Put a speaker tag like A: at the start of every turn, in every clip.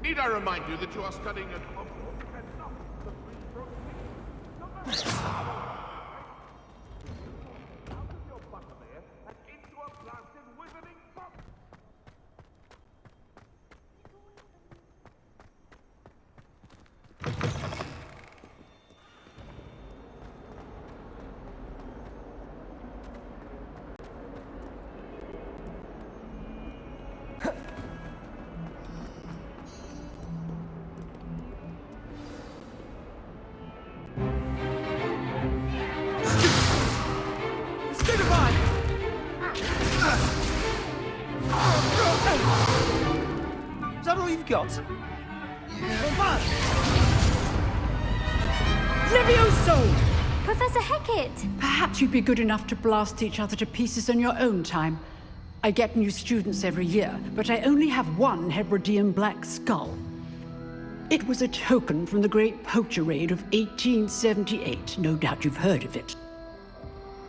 A: Need I remind you that you are studying at Hogwarts and not the Free Brook? Out of your butterbeer and into a blasted wizarding box!
B: Is that all you've got?
C: Levioso!
D: Professor Hecat!
C: Perhaps you'd be good enough to blast each other to pieces in your own time. I get new students every year, but I only have one Hebridean black skull. It was a token from the Great Poacher Raid of 1878. No doubt you've heard of it.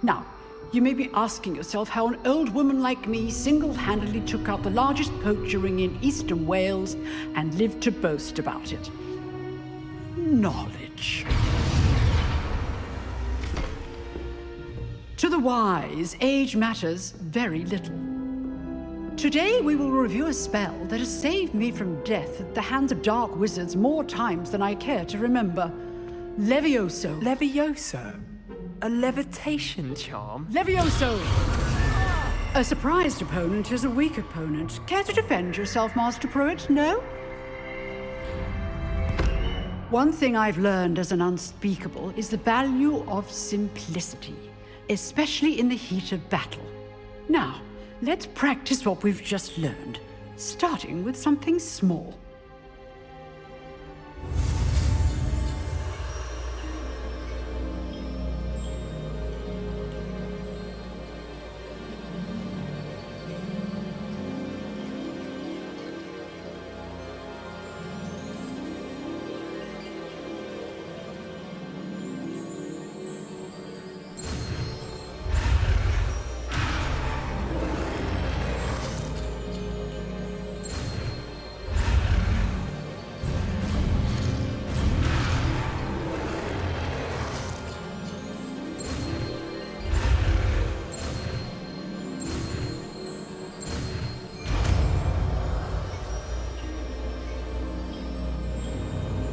C: Now, you may be asking yourself how an old woman like me single-handedly took out the largest poacher ring in eastern Wales and lived to boast about it. Knowledge. To the wise, age matters very little. Today we will review a spell that has saved me from death at the hands of dark wizards more times than I care to remember. Levioso.
B: Levioso? A levitation charm?
C: Levioso! A surprised opponent is a weak opponent. Care to defend yourself, Master Pruitt? No? One thing I've learned as an unspeakable is the value of simplicity, especially in the heat of battle. Now, let's practice what we've just learned, starting with something small.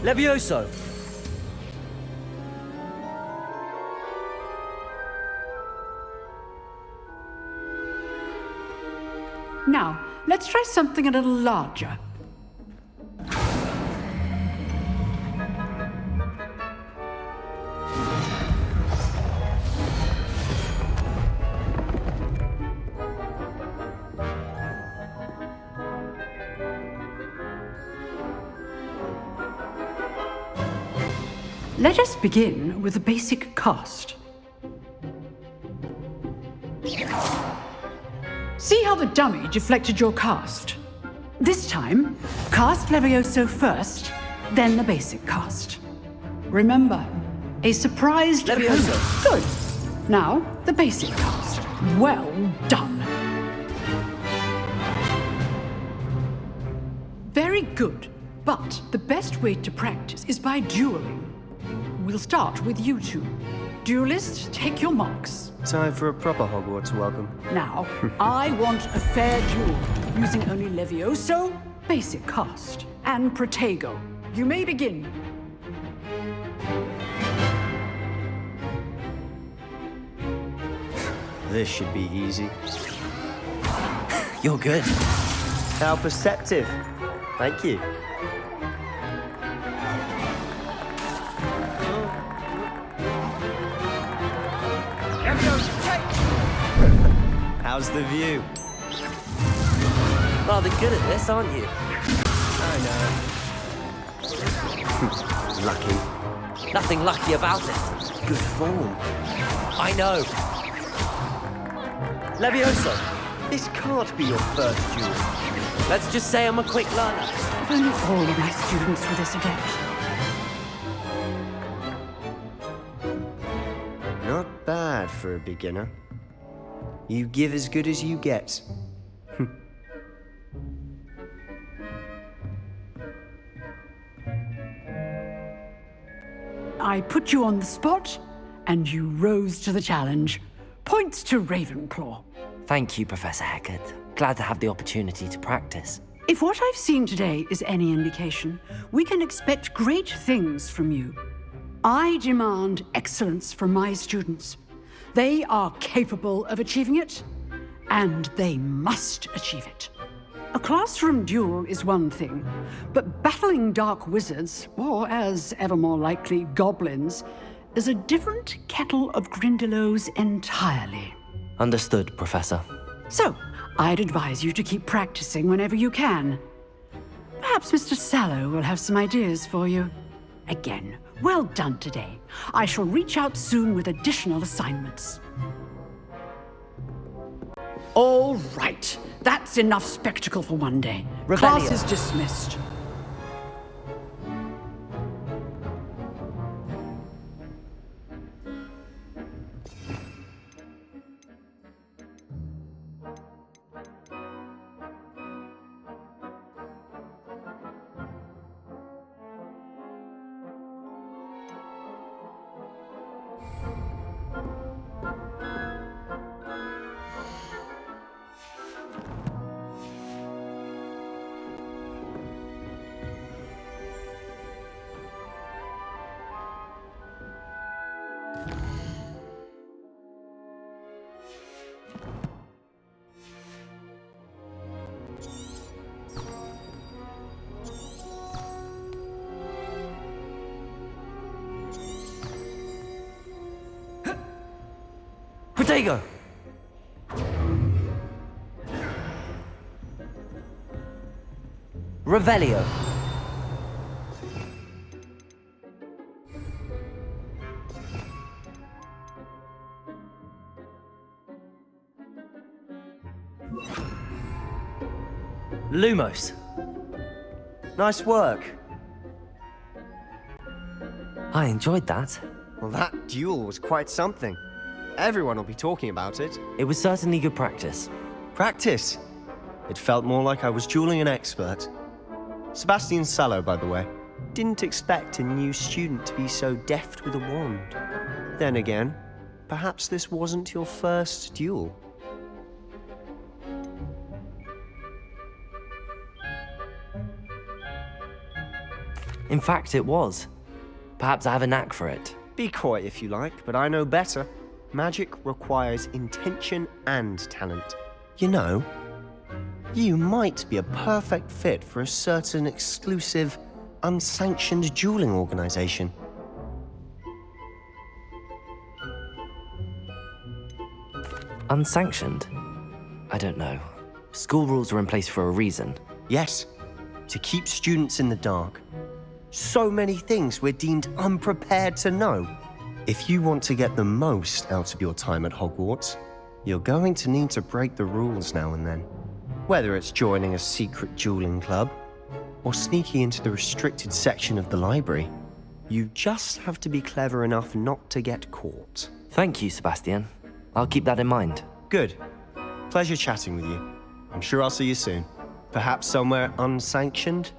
B: Levioso!
C: Now, let's try something a little larger. Let us begin with the basic cast. See how the dummy deflected your cast? This time, cast Levioso first, then the basic cast. Remember, a surprised
B: Levioso.
C: opponent. Good. Now, the basic cast. Well done. Very good. But the best way to practice is by dueling. We'll start with you two. Duelists, take your marks.
E: Time for a proper Hogwarts welcome.
C: Now, I want a fair duel, using only Levioso, basic cast, and Protego. You may begin.
E: This should be easy.
B: You're good.
E: How perceptive. Thank you. How's the view?
B: Rather good at this, aren't you?
E: I know. Lucky.
B: Nothing lucky about it.
E: Good form.
B: I know.
E: Levioso, this can't be your first duel.
B: Let's just say I'm a quick learner.
C: If only all of my students were this adept.
E: Not bad for a beginner. You give as good as you get.
C: I put you on the spot, and you rose to the challenge. Points to Ravenclaw.
B: Thank you, Professor Hecat. Glad to have the opportunity to practice.
C: If what I've seen today is any indication, we can expect great things from you. I demand excellence from my students. They are capable of achieving it, and they must achieve it. A classroom duel is one thing, but battling dark wizards, or as ever more likely, goblins, is a different kettle of Grindylows entirely.
B: Understood, Professor.
C: So, I'd advise you to keep practicing whenever you can. Perhaps Mr. Sallow will have some ideas for you. Again, well done today. I shall reach out soon with additional assignments. All right. That's enough spectacle for one day.
B: Revelio.
C: Class is dismissed.
B: Protego! Revelio. Lumos.
E: Nice work.
B: I enjoyed that.
E: Well, that duel was quite something. Everyone will be talking about it.
B: It was certainly good practice.
E: Practice. It felt more like I was dueling an expert. Sebastian Sallow, by the way. Didn't expect a new student to be so deft with a wand. Then again, perhaps this wasn't your first duel.
B: In fact, it was. Perhaps I have a knack for it.
E: Be coy if you like, but I know better. Magic requires intention and talent. You know, you might be a perfect fit for a certain exclusive, unsanctioned dueling organization.
B: Unsanctioned? I don't know. School rules are in place for a reason.
E: Yes, to keep students in the dark. So many things we're deemed unprepared to know. If you want to get the most out of your time at Hogwarts, you're going to need to break the rules now and then. Whether it's joining a secret dueling club, or sneaking into the restricted section of the library, you just have to be clever enough not to get caught.
B: Thank you, Sebastian. I'll keep that in mind.
E: Good. Pleasure chatting with you. I'm sure I'll see you soon. Perhaps somewhere unsanctioned?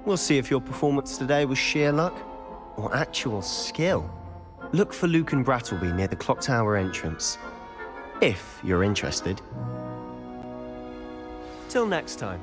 E: We'll see if your performance today was sheer luck or actual skill. Look for Luke and Brattleby near the clock tower entrance, if you're interested. Till next time.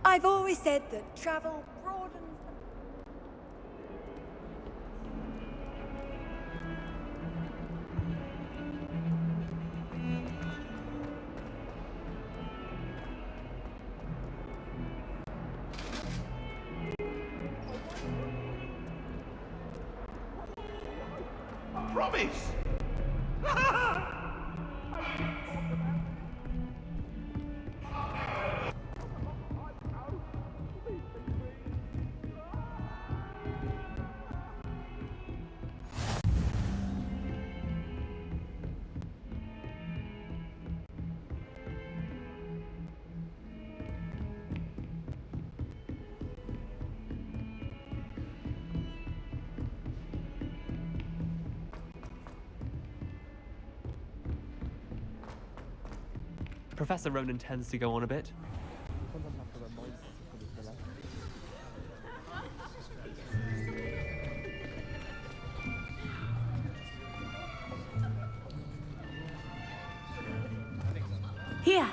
D: I've always said that travel broadens.
A: Promise!
F: Professor Ronan tends to go on a bit.
G: Here,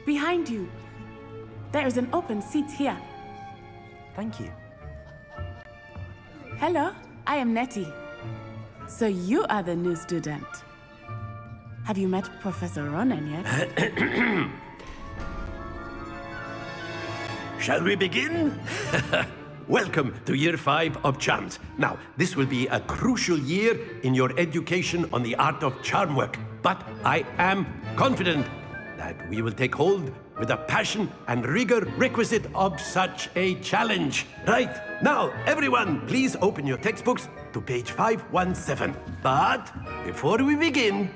G: behind you. There is an open seat here.
B: Thank you.
G: Hello, I am Nettie. So you are the new student. Have you met Professor Ronan yet?
H: Shall we begin? Welcome to Year 5 of Charms. Now, this will be a crucial year in your education on the art of charm work. But I am confident that we will take hold with the passion and rigor requisite of such a challenge. Right, now, everyone, please open your textbooks to page 517. But before we begin,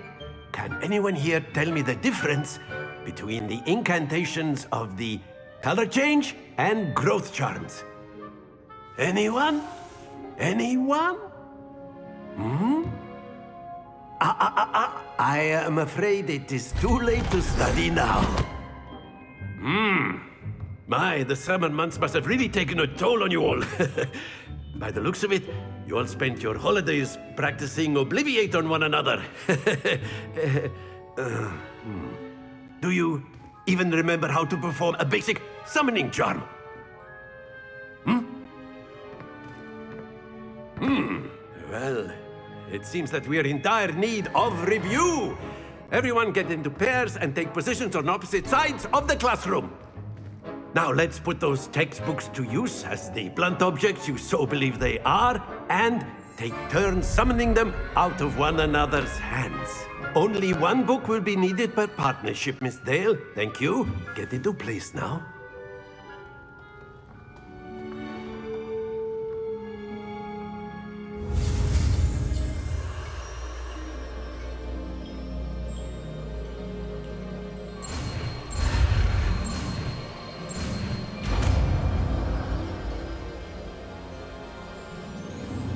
H: can anyone here tell me the difference between the incantations of the color change and growth charms? Anyone? Anyone? I am afraid it is too late to study now. My, the summer months must have really taken a toll on you all. By the looks of it, you all spent your holidays practicing Obliviate on one another. Do you even remember how to perform a basic summoning charm? Well, it seems that we are in dire need of review. Everyone get into pairs and take positions on opposite sides of the classroom. Now let's put those textbooks to use as the blunt objects you so believe they are, and take turns summoning them out of one another's hands. Only one book will be needed per partnership, Miss Dale. Thank you. Get into place now.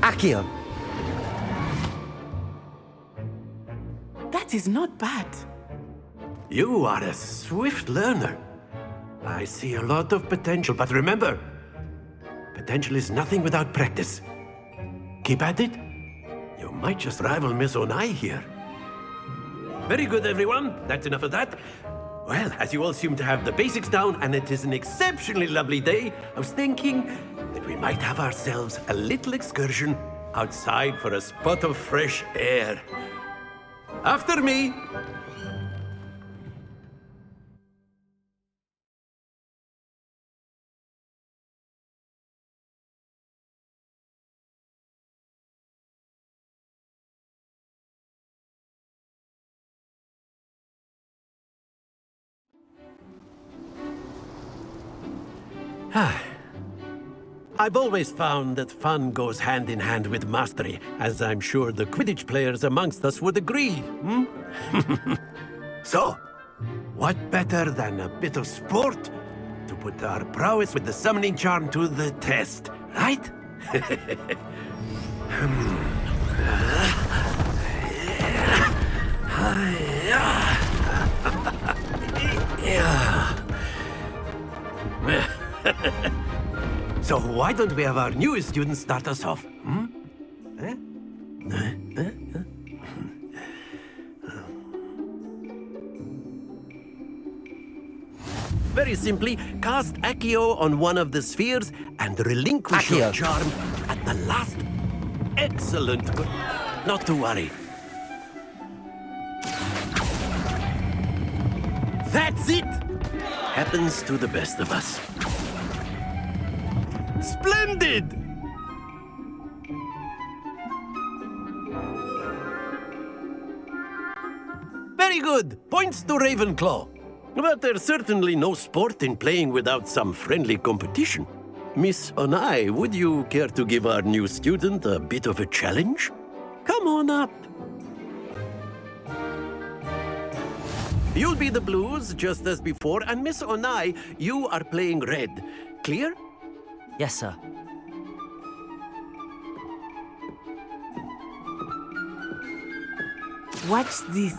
E: Accio.
G: That is not bad.
H: You are a swift learner. I see a lot of potential, but remember, potential is nothing without practice. Keep at it. You might just rival Miss Onai here. Very good, everyone. That's enough of that. Well, as you all seem to have the basics down, and it is an exceptionally lovely day, I was thinking that we might have ourselves a little excursion outside for a spot of fresh air. After me. I've always found that fun goes hand in hand with mastery, as I'm sure the Quidditch players amongst us would agree. So, what better than a bit of sport to put our prowess with the summoning charm to the test, right? So why don't we have our newest student start us off? Very simply, cast Accio on one of the spheres and relinquish your charm at the last. Excellent. Not to worry. That's it! Happens to the best of us. Splendid! Very good. Points to Ravenclaw. But there's certainly no sport in playing without some friendly competition. Miss Onai, would you care to give our new student a bit of a challenge? Come on up. You'll be the blues, just as before, and Miss Onai, you are playing red. Clear?
B: Yes, sir.
G: Watch this.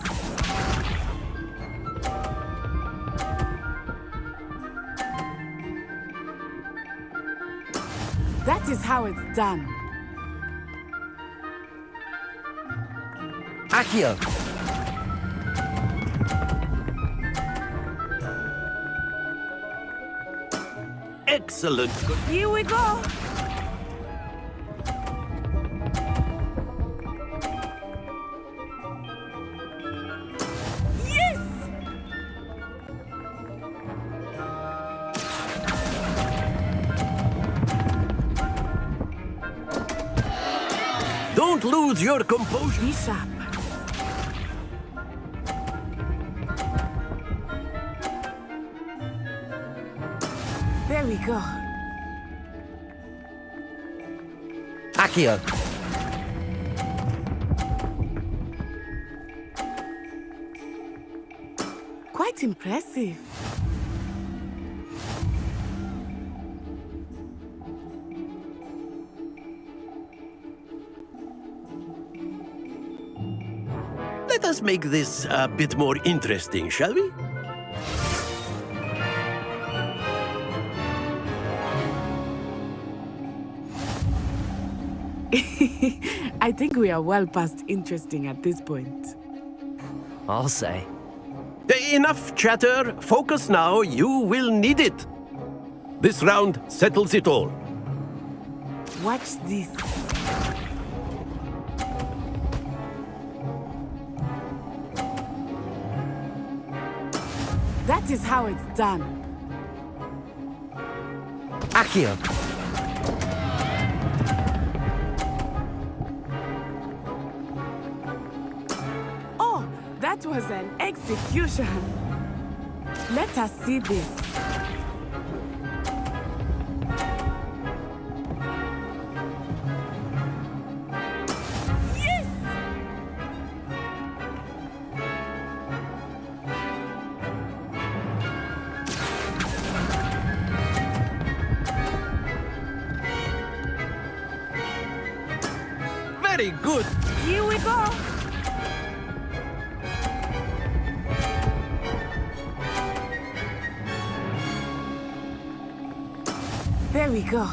G: is how it's done.
B: Accio!
H: Excellent.
G: Here we go. Yes!
H: Don't lose your composure.
G: Be sharp. There we go.
B: Accio!
G: Quite impressive.
H: Let us make this a bit more interesting, shall we?
G: I think we are well past interesting at this point.
B: I'll say.
H: Enough chatter. Focus now. You will need it. This round settles it all.
G: Watch this. That is how it's done.
B: Accio!
G: Oh, that was an execution. Let us see this. Yes!
H: Very good.
G: Here we go. There we go.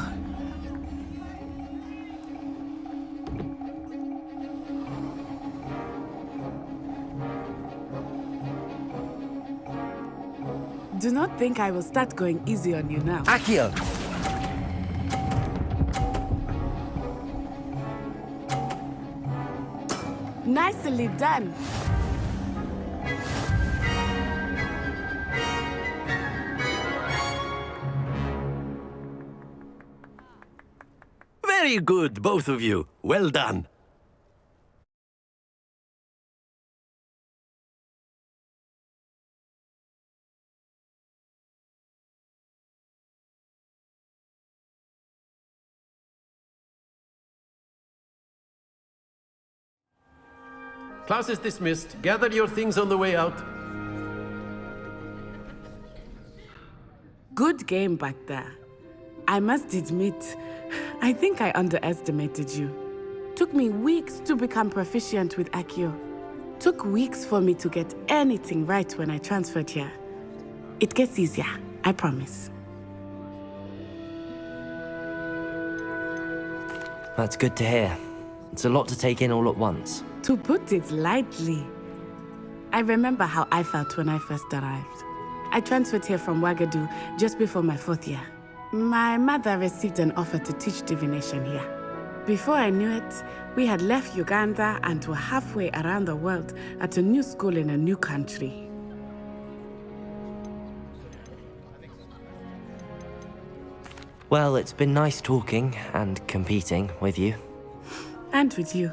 G: Do not think I will start going easy on you now.
B: Accio!
G: Nicely done.
H: Very good, both of you. Well done. Class is dismissed. Gather your things on the way out.
G: Good game back there. I must admit, I think I underestimated you. Took me weeks to become proficient with Accio. Took weeks for me to get anything right when I transferred here. It gets easier, I promise.
B: That's good to hear. It's a lot to take in all at once.
G: To put it lightly, I remember how I felt when I first arrived. I transferred here from Ouagadougou just before my 4th year. My mother received an offer to teach divination here. Before I knew it, we had left Uganda and were halfway around the world at a new school in a new country.
B: Well, it's been nice talking and competing with you.
G: And with you.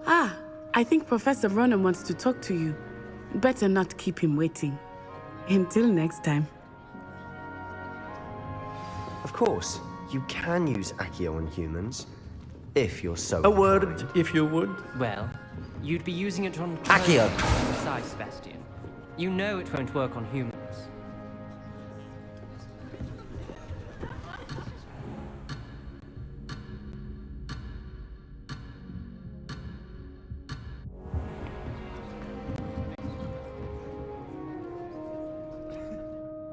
G: Ah, I think Professor Ronan wants to talk to you. Better not keep him waiting. Until next time.
E: Of course, you can use Accio on humans, if you're so
H: A word, if you would.
F: Well, you'd be using it on
B: Accio!
F: precise, Sebastian. You know it won't work on humans.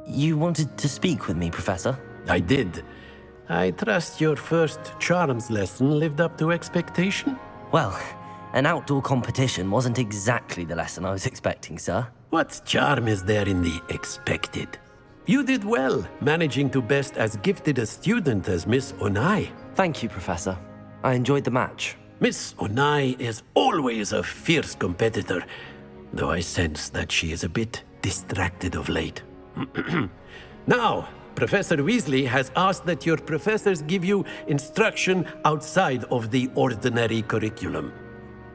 B: You wanted to speak with me, Professor?
H: I did. I trust your first charms lesson lived up to expectation?
B: Well, an outdoor competition wasn't exactly the lesson I was expecting, sir.
H: What charm is there in the expected? You did well, managing to best as gifted a student as Miss Onai.
B: Thank you, Professor. I enjoyed the match.
H: Miss Onai is always a fierce competitor, though I sense that she is a bit distracted of late. Now, Professor Weasley has asked that your professors give you instruction outside of the ordinary curriculum.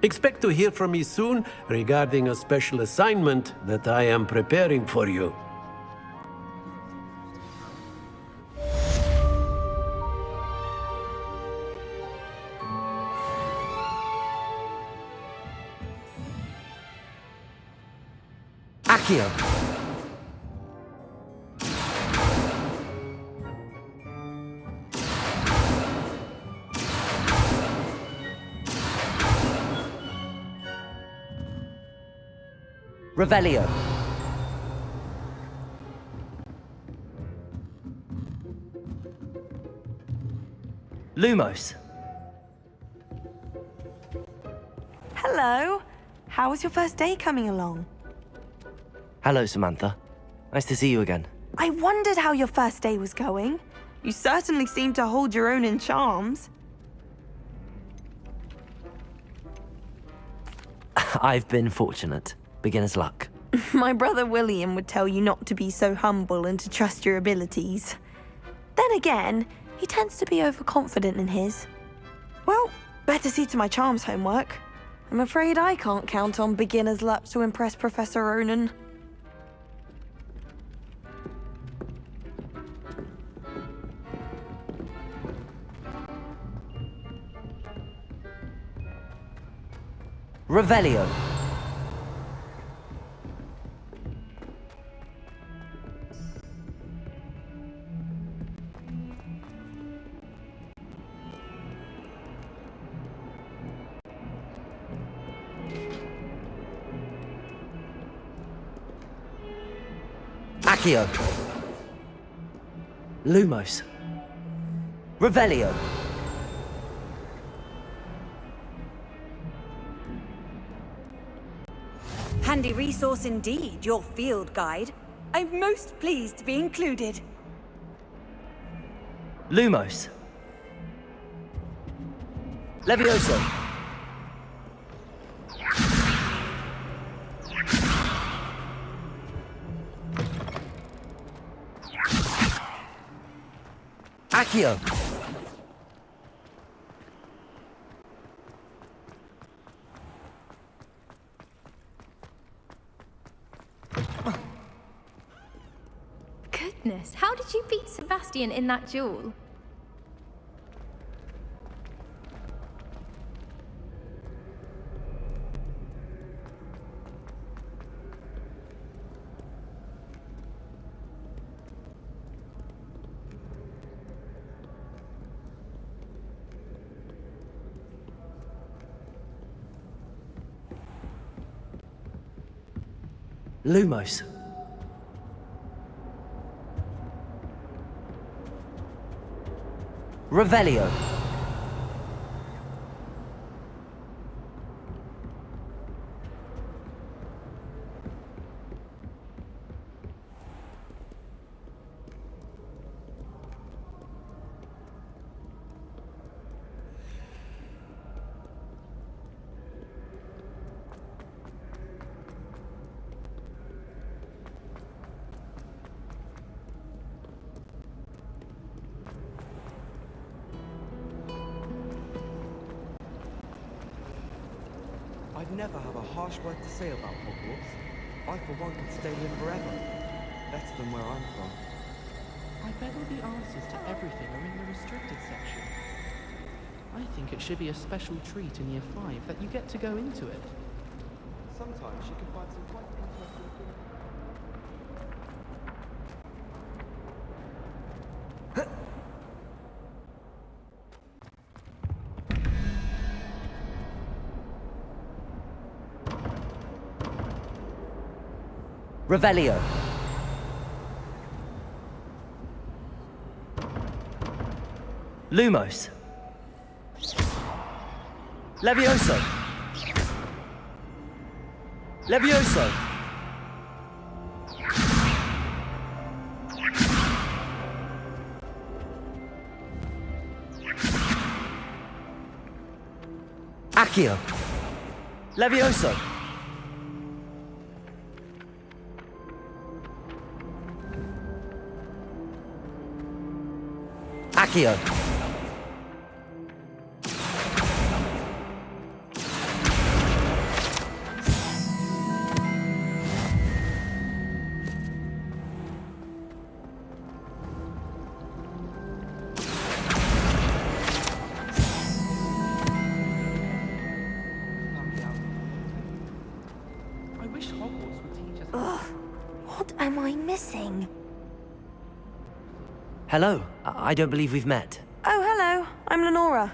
H: Expect to hear from me soon regarding a special assignment that I am preparing for you.
B: Accio! Revelio. Lumos.
I: Hello. How was your first day coming along?
B: Hello, Samantha. Nice to see you again.
I: I wondered how your first day was going. You certainly seem to hold your own in charms.
B: I've been fortunate. Beginner's luck.
I: My brother William would tell you not to be so humble and to trust your abilities. Then again, he tends to be overconfident in his. Well, better see to my charms homework. I'm afraid I can't count on beginner's luck to impress Professor Ronan.
B: Revelio. Accio. Lumos. Revelio.
D: Handy resource indeed, your field guide. I'm most pleased to be included.
B: Lumos. Levioso. Accio.
J: Goodness, how did you beat Sebastian in that duel?
B: Lumos. Revelio.
K: I'd never have a harsh word to say about Hogwarts. I, for one, could stay here forever. Better than where I'm from.
L: I bet all the answers to everything are in the restricted section. I think it should be a special treat in Year 5 that you get to go into it.
K: Sometimes you can find some quite interesting things.
B: Revelio. Lumos. Levioso. Levioso. Accio. Levioso. Accio.
L: I wish Hogwarts would teach us.
I: Ugh, what am I missing?
B: Hello. I don't believe we've met.
I: Oh, hello. I'm Lenora.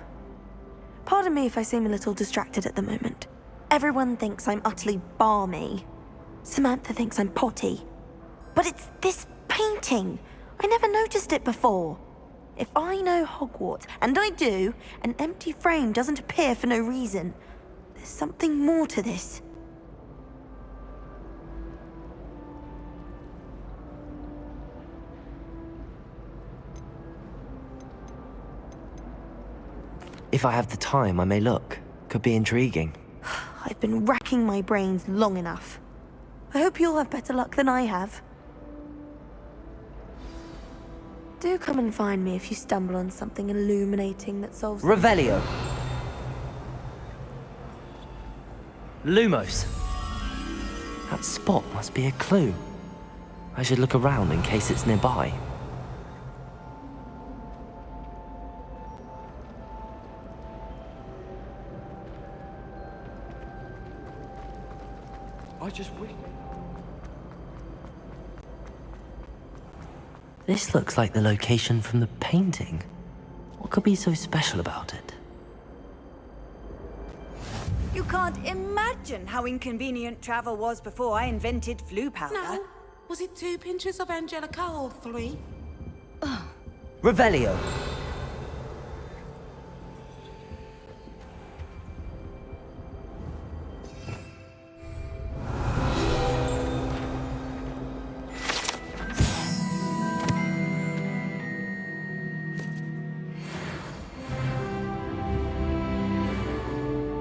I: Pardon me if I seem a little distracted at the moment. Everyone thinks I'm utterly balmy. Samantha thinks I'm potty. But it's this painting. I never noticed it before. If I know Hogwarts, and I do, an empty frame doesn't appear for no reason. There's something more to this.
B: If I have the time, I may look. Could be intriguing.
I: I've been racking my brains long enough. I hope you'll have better luck than I have. Do come and find me if you stumble on something illuminating that solves...
B: Revelio. Lumos. That spot must be a clue. I should look around in case it's nearby.
K: I just wish...
B: This looks like the location from the painting. What could be so special about it?
D: You can't imagine how inconvenient travel was before I invented flu powder.
M: No. Was it 2 pinches of Angelica or 3?
B: Revelio.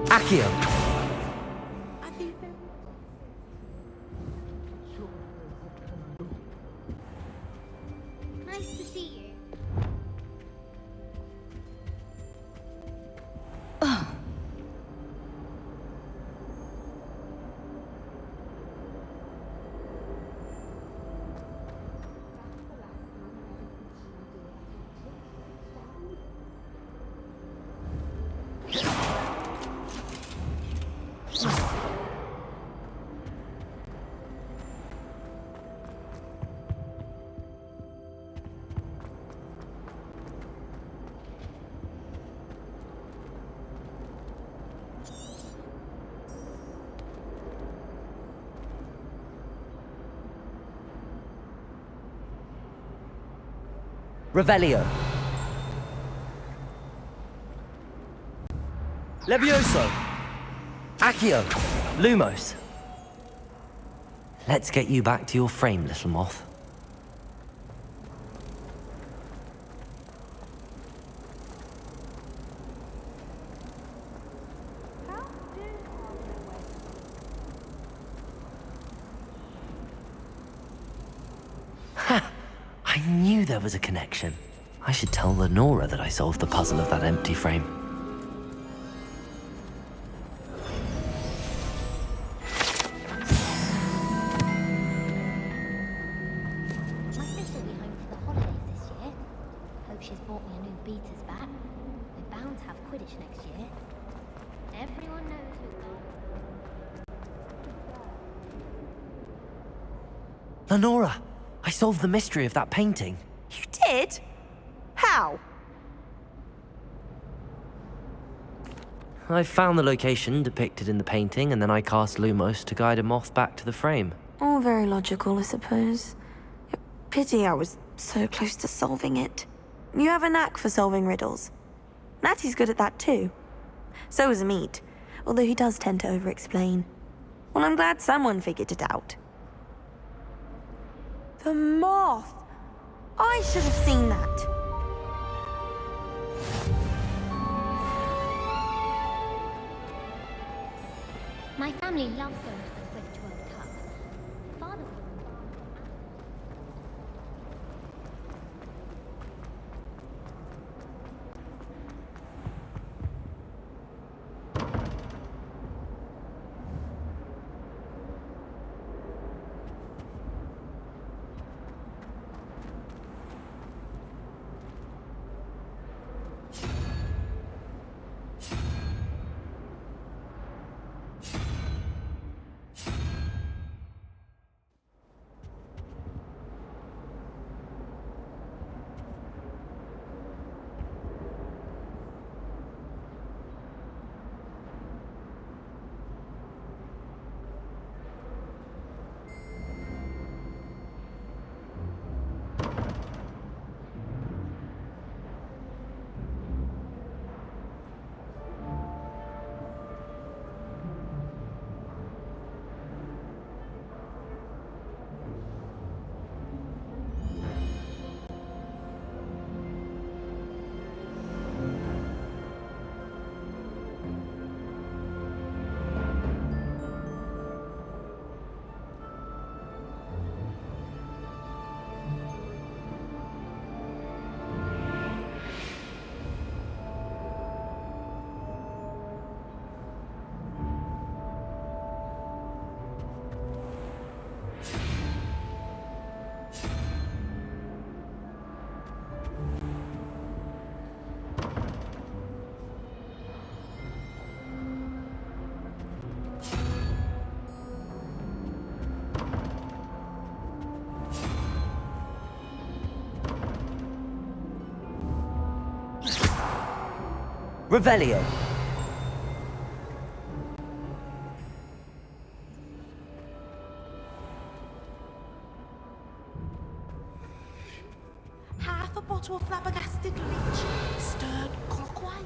B: Accio.
M: I think
J: Nice to see you.
B: Revelio. Levioso. Accio. Lumos. Let's get you back to your frame, little moth. Ha! I knew there was a connection. I should tell Lenora that I solved the puzzle of that empty frame.
J: My sister will be home for the holidays this year. Hope she's bought me a new beater's bat. We're bound to have Quidditch next year. Everyone knows who.
B: Lenora! I solved the mystery of that painting.
I: You did? How?
B: I found the location depicted in the painting, and then I cast Lumos to guide a moth back to the frame.
I: All very logical, I suppose. Pity I was so close to solving it. You have a knack for solving riddles. Natty's good at that too. So is Amit, although he does tend to over-explain. Well, I'm glad someone figured it out. The moth! I should have seen that.
J: My family loves going to the Quidditch World Cup. Father will
B: Revelio.
M: Half a bottle of flabbergasted leech, stirred clockwise.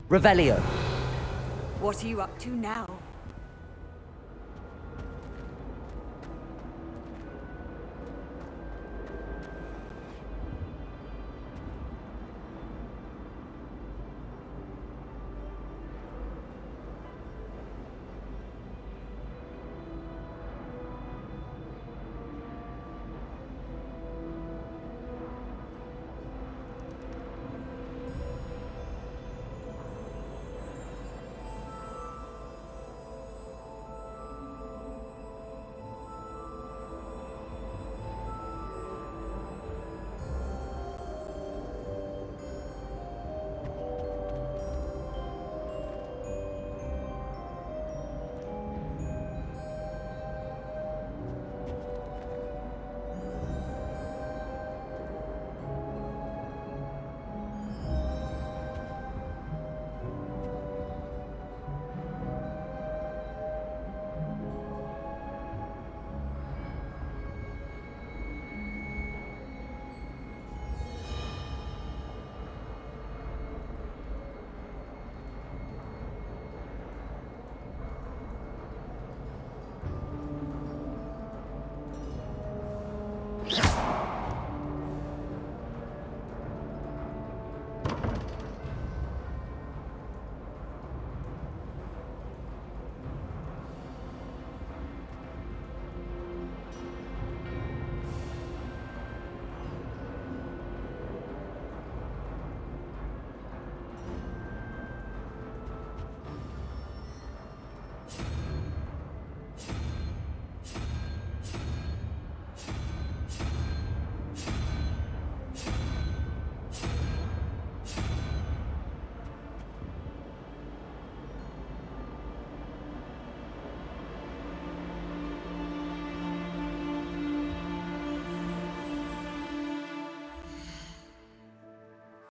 B: Revelio.
D: What are you up to now?